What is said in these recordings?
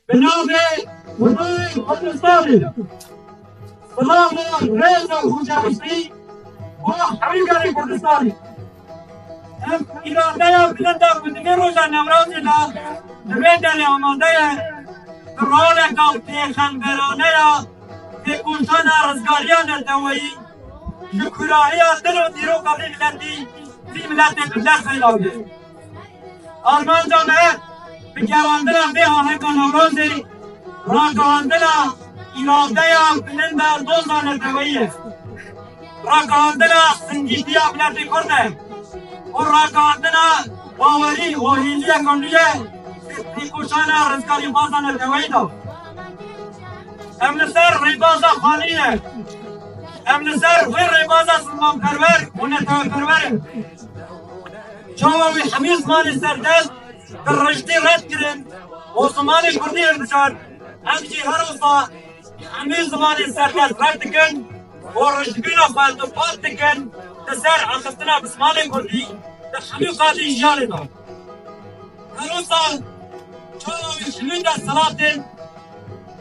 به نام خدای کردستان سلام رضا خوشبختی و همین کردستانی ایرانده یا بلنده و دیگه روزا نوروز دا دویدن آماده رول کام پیغمبرانه یا پیکونتان رزگاریان دوایی شکراهی دل و دیرو قبل ملتی فی ملت بدر خیلاده آرمان جامعه به گواندن به آهنگ نوروزی را گواندن ایراده یا بلنده دوزان دوایی را گواندن سنگیتی یا ملت کرده و را گواندن باوری و هیلی کنیه پیکوشان رزگاری بازان دوایی دا امن سر ریباز خانیه امن سر وی ریباز سلمان پرور و نتوه پرور چاوی حمیز مال سردل در رشدی رد کرن و زمان کردی ارمشان امجی هر وصا حمیز مال سردل رد کن و رشدبین خواهد و پاد کن تسر اخستنا بسمان کردی در حمی قادی جالی دا هر وصا چاوی حمید صلاتن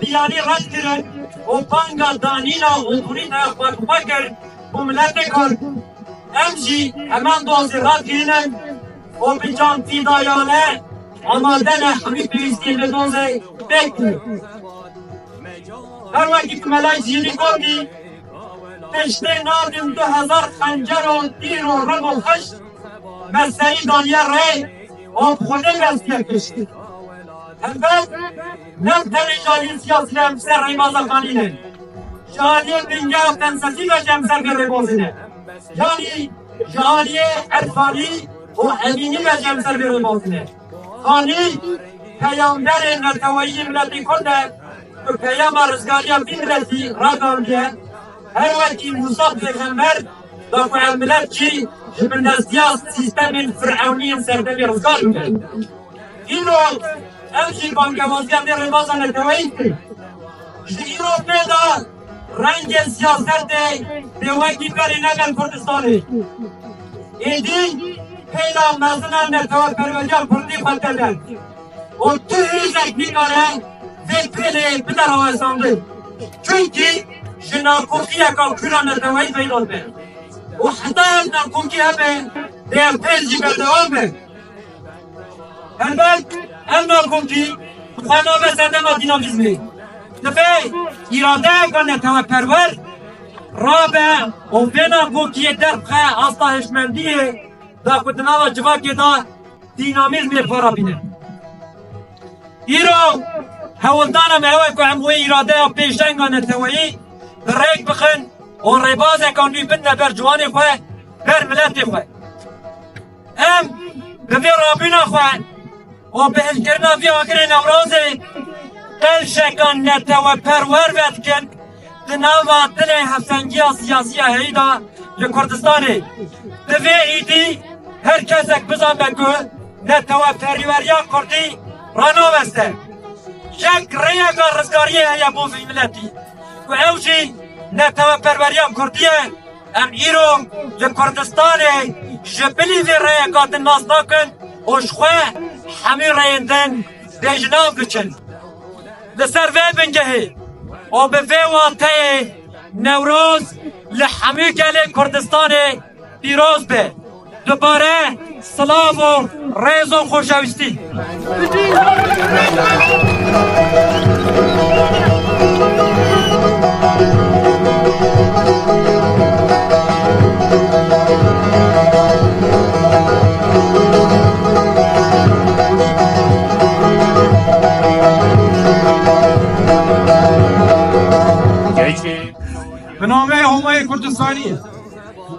بیانی رد کرن و پانگا دانینا و خونی تا خواهد کرد و ملت کرد امجی همان دوزی رد کرنن و به جان فیدایانه آمادن همین پیوستی به دوزه بکنی هر وقتی که ملای زیری کردی پشته نادم 2000 خنجر و دیر و رگ و خشت مستری دانیه ری و خونه مستیر کشتی البته نم تنی جالی سیاسی همسر ریماز خانینه جالی بینگه و تنسسی و جمسر گره بازینه جالی عرفانی و امینی و جمسر گره بازینه خانی پیامبر نتوایی ملتی کرده و پیام رزگاری هم بین ملتی را دارده هر وقتی موسی پیغمبر دافع ملت چی جبن نزدیاز سیستم فرعونی سردمی رزگار میگه این رو امشی بانکوازی هم در رباز نتوایی کرد این رو پیدا رنگ سیاست به وقتی کاری نگل کردستانی ایدی پیدا مزنان نتوار پروردی هم کردی خلقه و تو هیچ میکنه وی پیله بدر آوه سامده چونکی جناکوکی اکا کران نتوایی پیدا به و حتی هم ناکوکی همه دیر پیل جی برده آمه البته هم ناکوکی خوانا بسنده ما دینامیزمی دفعه ایراده اکا نتوار پرور را به و بینا کوکی درخه آستا هشمندیه دا کتنا و جواکی دا دینامیزم پارا بینه ایرو هولدانم اوه که هموی ایراده و پیشنگا نتوایی ریک بخن و ریباز اکانوی بندن بر جوانی خواه بر ملتی خواه هم به رابینا خواه و به هشکرنا وی آگر نورازه قل شکان نتو پرور بد کن دناوا دل هفسنگی سیاسی هیدا لکردستانی دوی ایدی هر کس اک بزن بگو نتو پروریا کردی رانو بسته یک ریگا رزگاری هیا بوفی ملتی و اوشی نتو پروریا کردیه ام ایرو لکردستانی جبلی وی ریگا دن ناس ناکن وشخواه همی ریندن دیجناو کچن لسر وی بنگهی و به وی واقعه نوروز لحمی گل کردستان پیروز به دوباره سلام و ریز و خوشویستی به نام همای کردستانی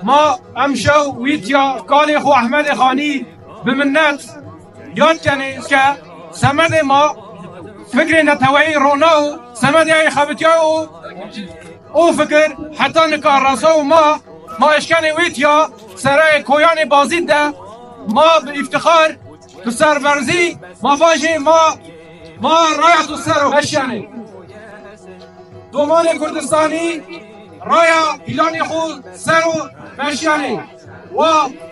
ما امشو ویتیا کالی خو احمد خانی به منت یاد کنید که سمد ما فکر نتوایی روناو سمد یای خبتیاو او فکر حتی نکار راسو ما اشکان ویتیا سرای کویان بازید ده ما به افتخار تو سرورزی ما باشی ما رایت و سر و اشکانه دومان کردستانی رایا ایلانی خود سر و برشیانی و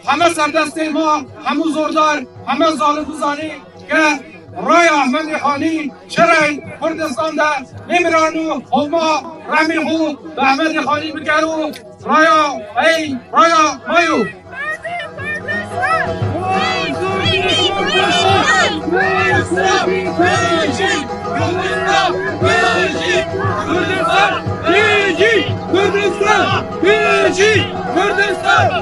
همه سردست ما همه زوردار همه ظالم بزانی که رای احمد خانی شرعی کردستان ده نمیرانو خما رحمی خو به احمد خانی بگرو رایا ای رایا مایو Kurdistan!